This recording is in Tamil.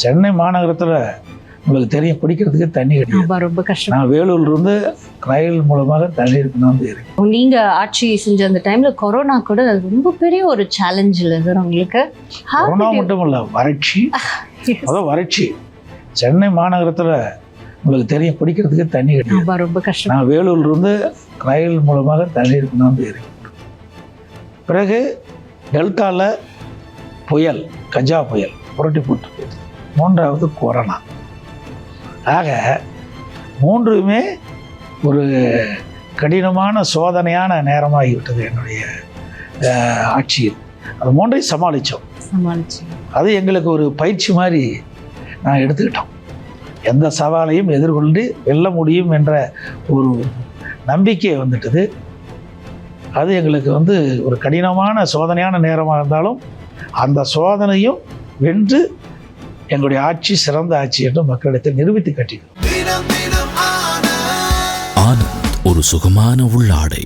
சென்னை மாநகரத்தில் உங்களுக்கு தெரியும், குடிக்கிறதுக்கு தண்ணி கிடையாது. ரொம்ப கஷ்டம். நான் வேலூர்லேருந்து ரயில் மூலமாக தண்ணீருக்கு நான் வந்து இருக்கேன். நீங்க ஆட்சி செஞ்ச அந்த டைம்ல கொரோனா கூட ரொம்ப பெரிய ஒரு சேலஞ்ச் இல்லை சார் உங்களுக்கு? கொரோனா மட்டும் இல்லை, வறட்சி. அதான் வறட்சி. சென்னை மாநகரத்தில் உங்களுக்கு தெரியும், குடிக்கிறதுக்கு தண்ணி கிடையாது. ரொம்ப கஷ்டம். நான் வேலூர்லேருந்து ரயில் மூலமாக தண்ணீருக்கு நான் வந்து இருக்கேன். பிறகு டெல்டாவில் புயல், கஜா புயல் புரட்டி போட்டு போகுது. 3வது கொரோனா. ஆக 3மே ஒரு கடினமான சோதனையான நேரமாகிவிட்டது என்னுடைய ஆட்சியில். அது 3ஐயும் சமாளித்தோம். அது எங்களுக்கு ஒரு பயிற்சி மாதிரி நான் எடுத்துக்கிட்டோம். எந்த சவாலையும் எதிர்கொண்டு வெல்ல முடியும் என்ற ஒரு நம்பிக்கை வந்துட்டது. அது எங்களுக்கு வந்து ஒரு கடினமான சோதனையான நேரமாக இருந்தாலும் அந்த சோதனையும் வென்று எங்களுடைய ஆட்சி சிறந்த ஆட்சி என்று மக்களிடத்தில் நிரூபித்து காட்டியது. ஆனந்த், ஒரு சுகமான உள்ளாடை.